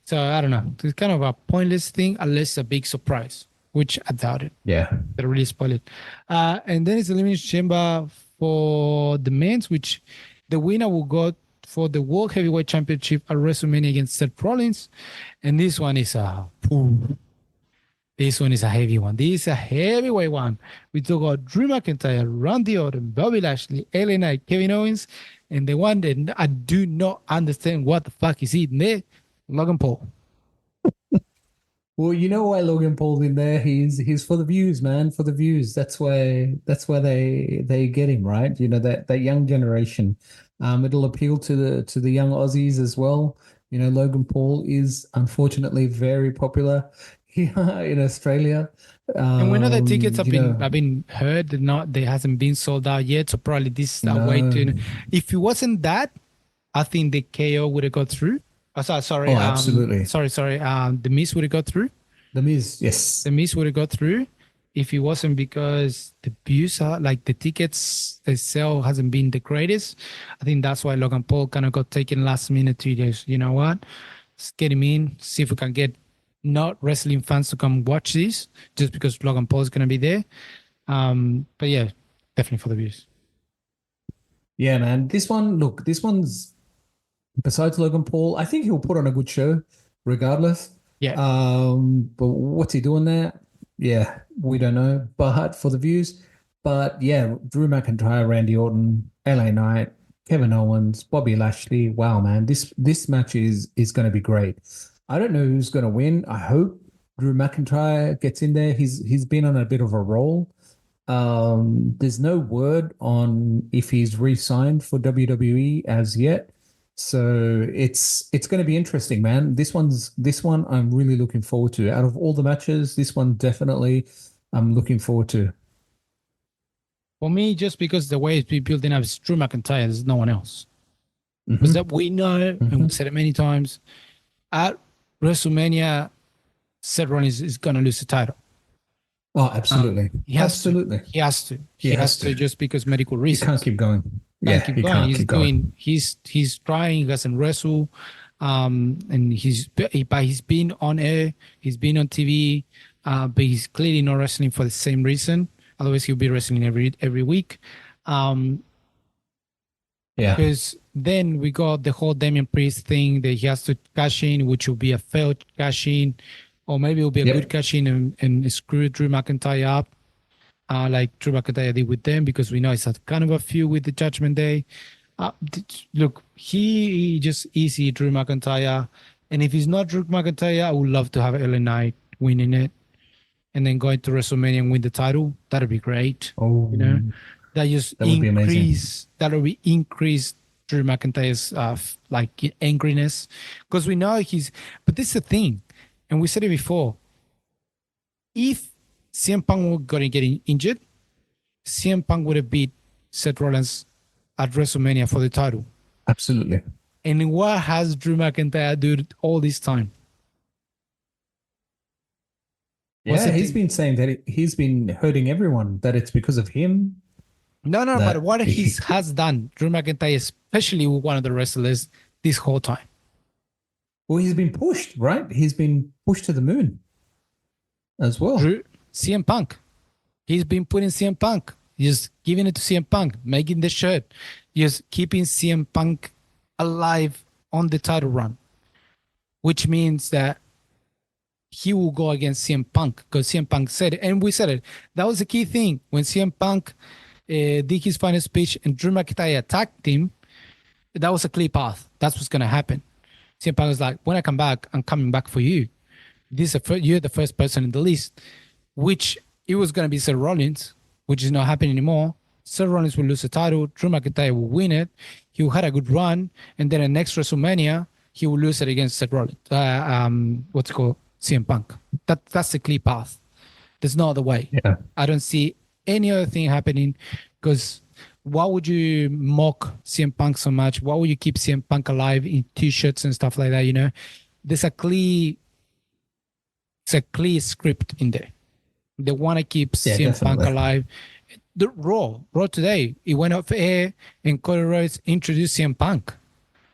so I don't know. It's kind of a pointless thing unless a big surprise, which I doubt it.
Yeah.
They really spoil it. And then it's Elimination Chamber for the men's, which the winner will go for the World Heavyweight Championship at WrestleMania against Seth Rollins. And this one is this one is a heavy one. This is a heavyweight one. We talk about Drew McIntyre, Randy Orton, Bobby Lashley, LA Knight, Kevin Owens, and the one that I do not understand what the fuck is in there, Logan Paul.
Well, you know why Logan Paul's in there? He's for the views, man, for the views. That's why they get him, right? You know, that young generation. It'll appeal to the young Aussies as well. You know, Logan Paul is unfortunately very popular here in Australia.
And we know that tickets
You know,
have been heard, that not they hasn't been sold out yet. So probably this is a way
no.
to. If it wasn't that, I think the KO would have got through. Oh,
Oh, absolutely.
sorry. The Miz would have got through.
The Miz, yes.
The Miz would have got through if it wasn't because the views are like the tickets they sell hasn't been the greatest. I think that's why Logan Paul kind of got taken last minute to just, you know what? Let's get him in, see if we can get not wrestling fans to come watch this just because Logan Paul is going to be there. But yeah, definitely for the views.
Yeah, man. This one, look, this one's besides Logan Paul, I think he'll put on a good show regardless.
Yeah.
But what's he doing there? Yeah, we don't know. But for the views, but yeah, Drew McIntyre, Randy Orton, LA Knight, Kevin Owens, Bobby Lashley. Wow, man, this match is going to be great. I don't know who's going to win. I hope Drew McIntyre gets in there. He's been on a bit of a roll. There's no word on if he's re-signed for WWE as yet. So it's going to be interesting, man. This one I'm really looking forward to. Out of all the matches, this one definitely I'm looking forward to.
For me, just because the way it's been building up is Drew McIntyre, there's no one else. Because
Hmm.
that we know, and we
Hmm.
said it many times, at WrestleMania, Seth Rollins is going to lose the title.
Oh, absolutely.
He has to.
Absolutely.
He has to.
He
He
has
has to
to.
just because medical
He can't
reasons.
keep going.
Can't
Yeah,
keep
he
going.
can't
He's
keep going.
doing. He's trying. He doesn't wrestle. And but he's been on air. He's been on TV. But he's clearly not wrestling for the same reason. Otherwise, he'll be wrestling every week. Um,
Yeah.
because then we got the whole Damian Priest thing that he has to cash in, which will be a failed cash in, or maybe it will be a good
Yep.
cash in and screw Drew McIntyre up, like Drew McIntyre did with them, because we know it's a kind of a feud with the Judgment Day. Look, he just easy Drew McIntyre, and if he's not Drew McIntyre, I would love to have LA Knight winning it and then going to WrestleMania and win the title. That'd be great.
Oh,
You know, that just
that would be amazing.
that'll be increase Drew McIntyre's like angriness, because we know he's. But this is the thing, and we said it before. If CM Punk was going to get injured, CM Punk would have beat Seth Rollins at WrestleMania for the title.
Absolutely.
And what has Drew McIntyre done all this time? What's
Yeah,
the
he's
thing?
been saying that he's been hurting everyone, that it's because of him
No, but
that
what he has done, Drew McIntyre, especially with one of the wrestlers, this whole time.
well, he's been pushed, right? He's been pushed to the moon as well.
Drew, CM Punk. He's been putting CM Punk, just giving it to CM Punk, making the shirt, just keeping CM Punk alive on the title run, which means that he will go against CM Punk because CM Punk said it, and we said it. That was the key thing when CM Punk did his final speech and Drew McIntyre attacked him. That was a clear path. That's what's gonna happen. CM Punk was like, "When I come back, I'm coming back for you. You're the first person in the list," which it was gonna be Seth Rollins, which is not happening anymore. Seth Rollins will lose the title. Drew McIntyre will win it. He will had a good run, and then the next WrestleMania he will lose it against Seth Rollins. What's it called? CM Punk. That's the clear path. There's no other way.
Yeah.
I don't see any other thing happening because why would you mock CM Punk so much? Why would you keep CM Punk alive in t-shirts and stuff like that? You know, there's it's a clear script in there. They want to keep
Yeah,
CM Punk
definitely.
alive. The Raw today, it went off air and Cody Rhodes introduced CM Punk.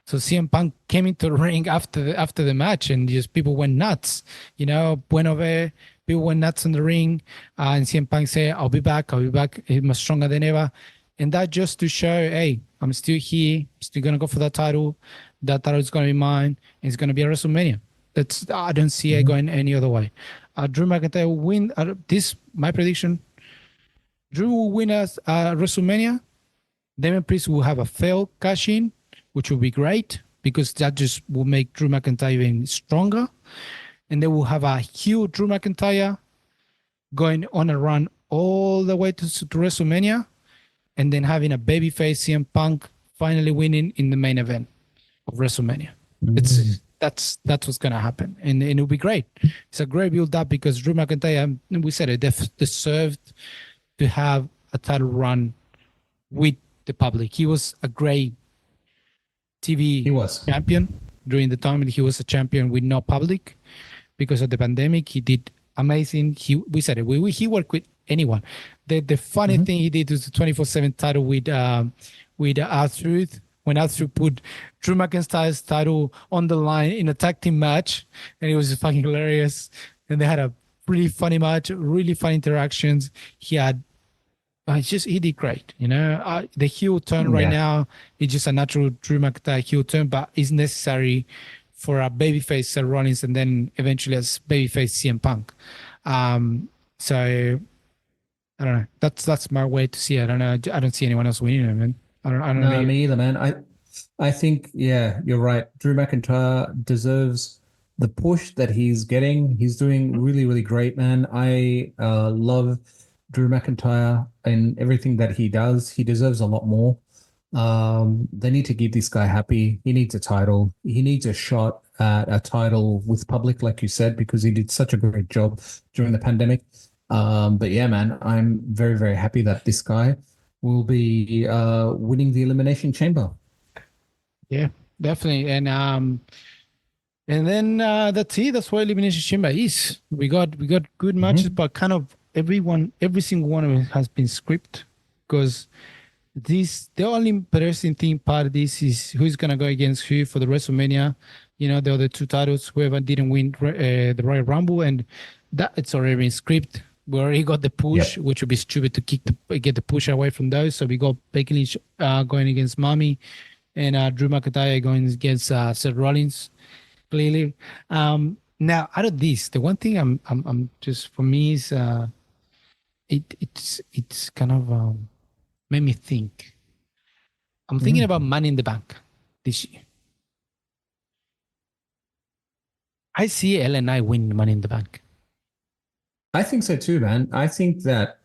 So CM Punk came into the ring after the match, and just people went nuts. You know, went over, people went nuts in the ring, and CM Punk said, "I'll be back. I'll be back. He's much stronger than ever." And that just to show, hey, I'm still here. Still gonna go for that title. That title is gonna be mine. And it's gonna be a WrestleMania. I don't see it
Mhm.
going any other way. Drew McIntyre will win. This my prediction. Drew will win us WrestleMania. Damian Priest will have a failed cash in, which will be great because that just will make Drew McIntyre even stronger. And they will have a huge Drew McIntyre going on a run all the way to WrestleMania, and then having a babyface CM Punk finally winning in the main event of WrestleMania.
Mhm.
That's what's gonna happen, and it'll be great. It's a great build up because Drew McIntyre, we said it, deserved to have a title run with the public. He was a great
He
TV
was.
champion during the time that he was a champion with no public because of the pandemic. He did amazing. We said it. He worked with anyone. The funny
Mhm.
thing he did was the 24/7 title with R-Truth when R-Truth put Drew McIntyre's title on the line in a tag team match, and it was fucking hilarious. And they had a really funny match, really fun interactions. He had he did great. You know, the heel turn right
Yeah.
now is just a natural Drew McIntyre heel turn, but it's necessary for a babyface Seth Rollins and then eventually as babyface CM Punk. So I don't know. That's my way to see it. I don't know. I don't see anyone else winning it, man. I don't
No,
know.
me either, man. I think, yeah, you're right. Drew McIntyre deserves the push that he's getting. He's doing really, really great, man. I love Drew McIntyre and everything that he does. He deserves a lot more. They need to keep this guy happy. He needs a title. He needs a shot at a title with public, like you said, because he did such a great job during the pandemic. But yeah, man, I'm very, very happy that this guy will be winning the Elimination Chamber.
Yeah, definitely. And then that's it. That's what Elimination Chamber is. We got good matches,
Mhm.
but kind of every single one of it has been scripted because the only interesting thing part of this is who's gonna go against who for the WrestleMania. You know, the other two titles, whoever didn't win the Royal Rumble, and that it's already been scripted. We already got the push,
Yep.
which would be stupid to get the push away from those. So we got Becky Lynch going against Mommy, and Drew McIntyre going against Seth Rollins. Clearly, now out of this, the one thing I'm just for me is it's kind of made me think. I'm thinking
Mm.
about Money in the Bank this year. I see LNI win Money in the Bank.
I think so too, man. I think that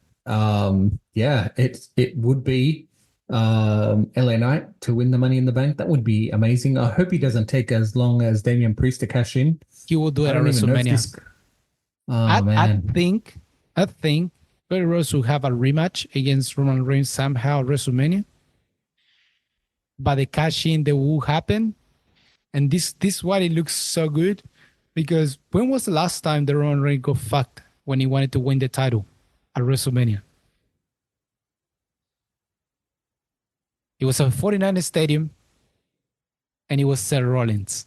yeah, it would be LA Knight to win the Money in the Bank. That would be amazing. I hope he doesn't take as long as Damian Priest to cash in.
He will do
I
it at
don't even know if
WrestleMania.
this. Oh
I
man.
think I think Cody Rhodes will have a rematch against Roman Reigns somehow at WrestleMania. But the cash in that will happen. And this why it looks so good. Because when was the last time the Roman Reigns got fucked when he wanted to win the title at WrestleMania? It was at 49ers Stadium, and it was Seth Rollins.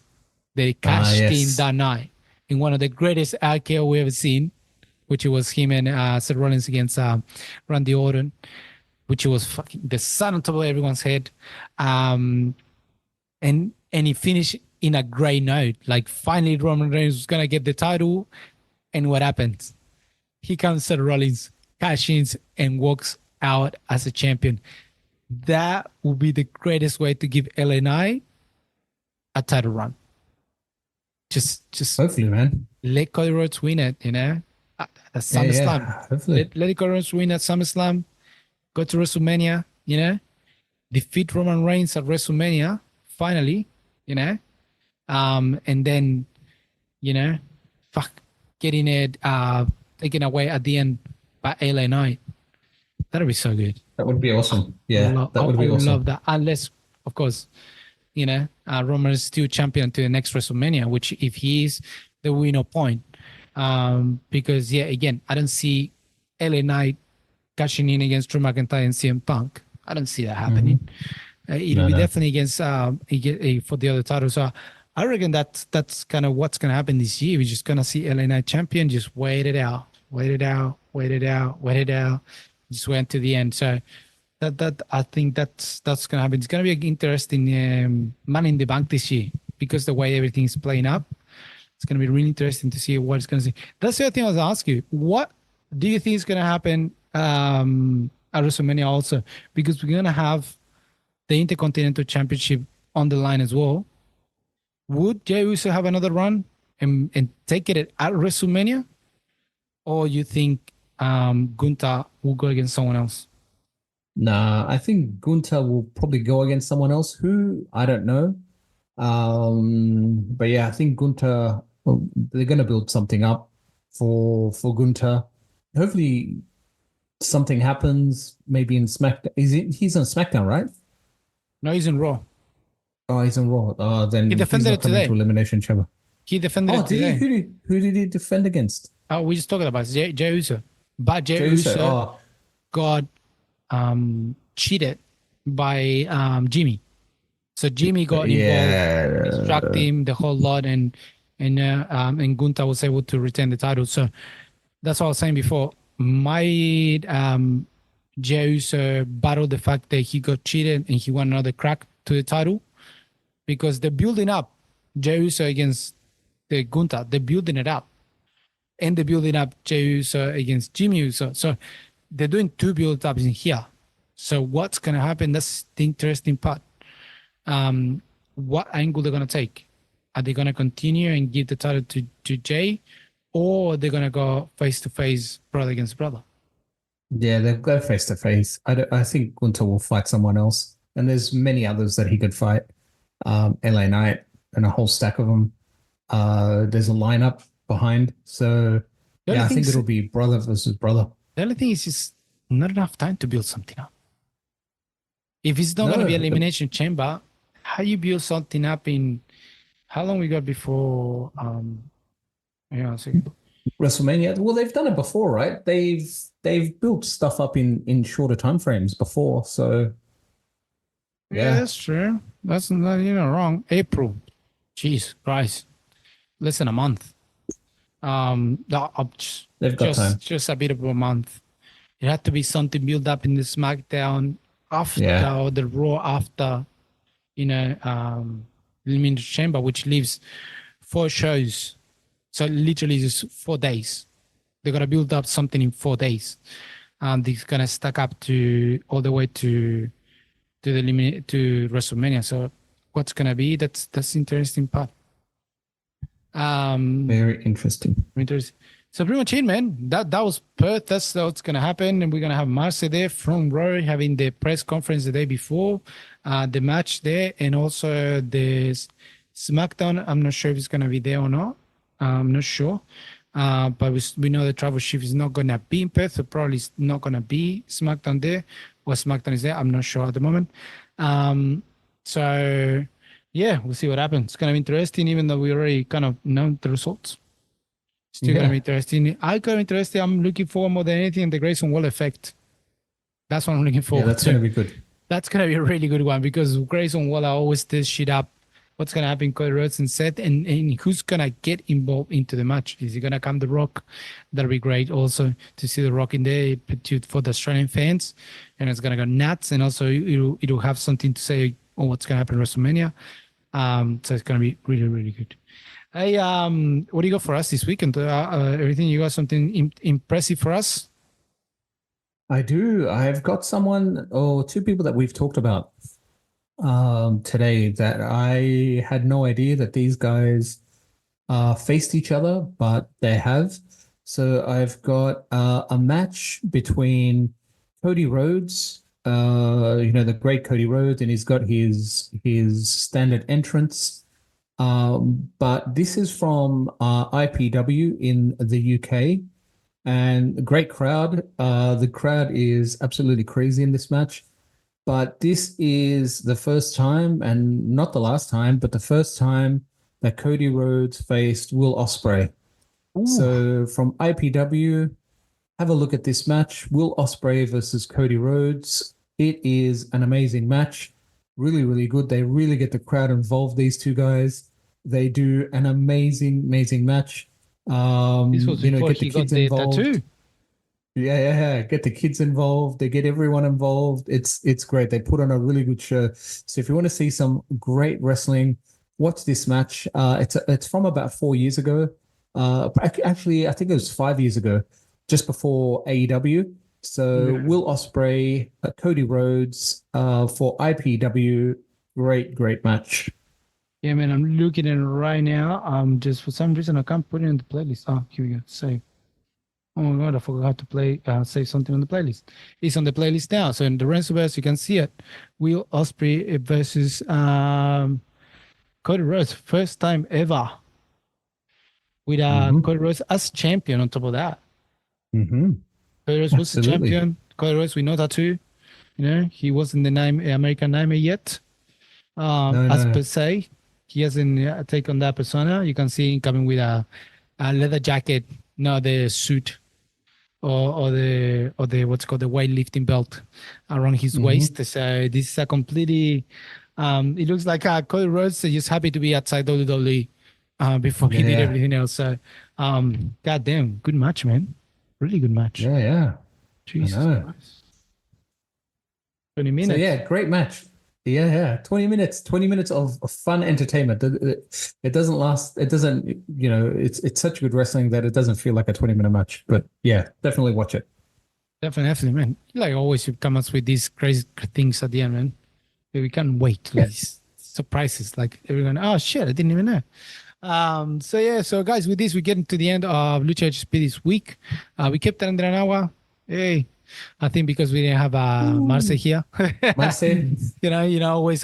They cashed in
Yes.
that night in one of the greatest RKO we ever seen, which was him and Seth Rollins against Randy Orton, which was fucking the sun on top of everyone's head. And he finished in a great note. Like finally Roman Reigns was gonna get the title, and what happens? He comes Seth Rollins, cashes and walks out as a champion. That would be the greatest way to give LNI a title run. Just
Hopefully, man.
let Cody Rhodes win it, you know? At
Yeah,
SummerSlam.
yeah. Hopefully.
Let Cody Rhodes win at SummerSlam, go to WrestleMania, you know? Defeat Roman Reigns at WrestleMania, finally, you know? And then, you know, fuck, getting it taken away at the end by LA Knight. That'd be so good.
That would be awesome. Yeah, that would
I
be
would love
awesome.
that. Unless, of course, you know, Roman is still champion to the next WrestleMania, which if he is, there will be no point. Because, yeah, again, I don't see LA Knight cashing in against Drew McIntyre and CM Punk. I don't see that happening. It'll
No,
be
no.
definitely against for the other title. So I reckon that's kind of what's going to happen this year. We're just going to see LA Knight champion. Just wait it out, wait it out, wait it out, wait it out. Just went to the end. So that I think that's going to happen. It's going to be an interesting Money in the Bank this year because the way everything's playing up. It's going to be really interesting to see what it's going to see. That's the other thing I was going to ask you. What do you think is going to happen at WrestleMania also? Because we're going to have the Intercontinental Championship on the line as well. Would Jey Uso have another run and take it at WrestleMania? Or you think Gunther will go against someone else?
Nah, I think Gunther will probably go against someone else who I don't know. But yeah, I think Gunther, well, they're going to build something up for Gunther. Hopefully, something happens. Maybe in SmackDown. He's on SmackDown, right?
No, he's in Raw.
Oh, he's on Raw. Oh,
He
then he's
defended
not
it
coming to
today.
Elimination Chamber.
He defended
Oh,
it
did he?
today.
Who did he defend against?
Oh, we just talking about Jey Uso. But Jey
Jey Uso.
Uso
Oh,
got cheated by Jimmy. So Jimmy got involved, distracted
yeah.
him the whole lot, and Gunther was able to retain the title. So that's what I was saying before. Might Jey Uso battle the fact that he got cheated and he won another crack to the title because they're building up Jey Uso against the Gunther. They're building it up, and they're building up Jey Uso against Jimmy Uso. So they're doing two build-ups in here. So what's gonna happen? That's the interesting part. What angle they're gonna take? Are they gonna continue and give the title to Jay, or they're gonna go face to face, brother against brother?
Yeah, they'll go face to face. I think Gunther will fight someone else, and there's many others that he could fight. LA Knight and a whole stack of them. There's a lineup behind, so
The only
yeah, I
thing
think
is,
it'll be brother versus brother.
the only thing is just not enough time to build something up. If it's not gonna be
No,
elimination chamber, how you build something up in how long we got before? Yeah, so
WrestleMania. Well, they've done it before, right? They've built stuff up in shorter time frames before, so
yeah,
yeah,
that's true. That's not wrong. April, jeez, Christ, less than a month.
they've got time.
Just a bit of a month. It had to be something built up in the SmackDown after
Yeah,
or the Raw after, Elimination Chamber, which leaves 4 shows. So literally just 4 days. They're gonna build up something in 4 days, and it's gonna stack up to all the way to WrestleMania. So what's gonna be? That's the interesting part.
very interesting.
Interesting. So pretty much it, man. That was Perth. That's what's gonna happen, and we're gonna have Marcy there from Rory having the press conference the day before, the match there, and also the SmackDown. I'm not sure if it's gonna be there or not. I'm not sure. But we know the Travel Shift is not going to be in Perth, so probably it's not going to be SmackDown there, or SmackDown is there. I'm not sure at the moment. So, yeah, we'll see what happens. It's going to be interesting, even though we already kind of know the results. Still going to be
Yeah.
interesting. I'm kind of interested. I'm looking for more than anything the Grayson Wall effect. That's what I'm looking
Yeah,
forward
that's going
to.
to be good.
That's going to be a really good one because Grayson Waller always stirs shit up. What's going to happen, Cody Rhodes and Seth, and who's going to get involved into the match? Is he going to come The Rock? That'll be great also to see The Rock in there for the Australian fans. And it's going to go nuts. And also, it'll have something to say on what's going to happen at WrestleMania. So it's going to be really, really good. Hey, what do you got for us this weekend? Everything, you got something impressive for us?
I do. I've got someone or two people that we've talked about today that I had no idea that these guys faced each other, but they have. So I've got a match between Cody Rhodes, the great Cody Rhodes, and he's got his standard entrance. But this is from IPW in the UK. And a great crowd. The crowd is absolutely crazy in this match. But this is the first time, and not the last time, but the first time that Cody Rhodes faced Will Ospreay.
Ooh,
So from IPW, have a look at this match. Will Ospreay versus Cody Rhodes. It is an amazing match. Really, really good. They really get the crowd involved, these two guys. They do an amazing, amazing match.
this was before
Get the
he got
kids
the
involved.
tattoo.
Yeah. Get the kids involved. They get everyone involved. It's great. They put on a really good show. So if you want to see some great wrestling, watch this match. It's from about 4 years ago. Actually, I think it was 5 years ago, just before AEW. So
Yeah.
Will Ospreay, Cody Rhodes, for IPW. Great match.
Yeah, man, I'm looking at it right now. Just for some reason I can't put it in the playlist. Oh, here we go. Save. Oh my god, I forgot to save something on the playlist. It's on the playlist now. So in the Renzo verse, you can see it. Will Ospreay versus Cody Rhodes, first time ever with
Hmm.
Cody Rhodes as champion. On top of that,
Hmm.
Cody Rhodes was the
Absolutely.
champion. Cody Rhodes, we know that too. You know, he wasn't the name American Nightmare yet.
No,
As per
no.
se, he hasn't taken on that persona. You can see him coming with a leather jacket, not the suit or the what's called the weightlifting belt around his
Hmm.
waist. So this is a completely. It looks like Cody Rhodes is just happy to be outside WWE before he did
Yeah.
everything else. So, goddamn, good match, man. Really good match.
Yeah. I
Jesus
know.
Christ. 20
So
minutes.
yeah, great match. Yeah. 20 minutes of fun entertainment. It doesn't last, it doesn't, it's such good wrestling that it doesn't feel like a 20-minute match. But yeah, definitely watch it.
Definitely, man. Like always, you come up with these crazy things at the end, man. We can't wait. Like
Yeah.
these surprises. Like everyone, oh shit, I didn't even know. So yeah, so guys, with this, we get into the end of Lucha HSP this week. We kept it under an hour. Hey, I think because we didn't have Marce
Ooh.
here.
Marseille.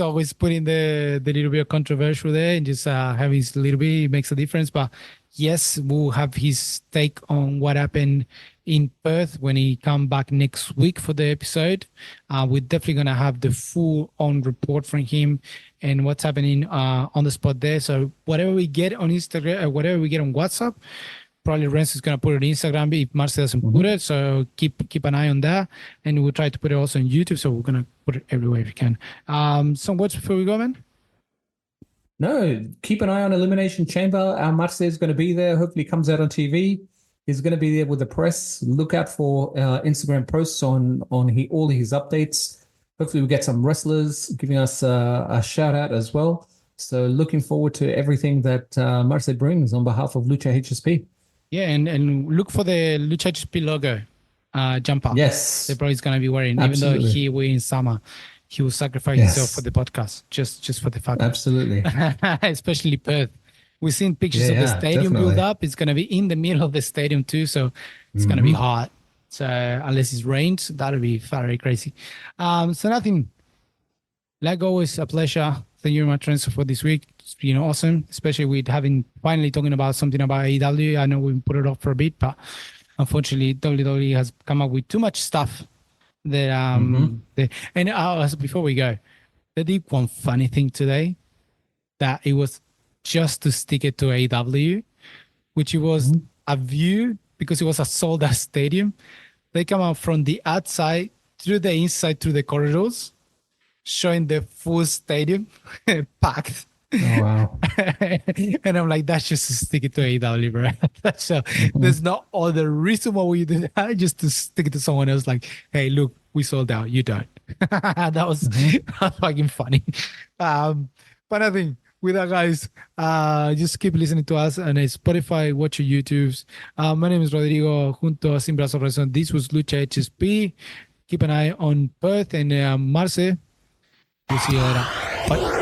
Always putting the little bit of controversial there and just having his little bit makes a difference. But yes, we'll have his take on what happened in Perth when he come back next week for the episode. We're definitely gonna have the full on report from him and what's happening on the spot there. So whatever we get on Instagram, whatever we get on WhatsApp, probably Renzo is gonna put it on Instagram if Marcel doesn't put
Mhm.
it. So keep an eye on that, and we'll try to put it also on YouTube. So we're gonna put it everywhere if we can. Some words before we go, man.
No, keep an eye on Elimination Chamber. Our Marseille is going to be there. Hopefully, comes out on TV. He's going to be there with the press. Look out for Instagram posts on all his updates. Hopefully, we get some wrestlers giving us a shout out as well. So, looking forward to everything that Marseille brings on behalf of Lucha HSP.
Yeah, and look for the Lucha HSP logo jumper. They
Yes,
probably is gonna be wearing, even though
absolutely.
we're in summer, he will sacrifice himself for
Yes,
the podcast, just for the fact,
absolutely.
especially Perth. We've seen pictures of the
Yeah,
stadium build
definitely.
up. It's gonna be in the middle of the stadium too, so it's gonna be
Hmm.
hot. So unless it rains, that'll be very crazy. So nothing. Like always, a pleasure. Thank you very much, Renzo, for this week. It's been awesome, especially with having finally talking about something about AEW. I know we put it off for a bit, but unfortunately, WWE has come up with too much stuff that and before we go, they did one funny thing today that it was just to stick it to AEW, which it was a view because it was a sold out stadium. They come out from the outside through the inside through the corridors, showing the full stadium packed.
Oh wow!
And I'm like, that's just to stick it to AEW, bro. So there's no other reason why we do that. Just to stick it to someone else. Like, hey, look, we sold out. You don't. That was fucking funny. But I think with that, guys, just keep listening to us on Spotify, watch your YouTubes. My name is Rodrigo, junto a Sin Brazos Razón. This was Lucha HSP. Keep an eye on Perth and Marce. We'll see you later. Bye.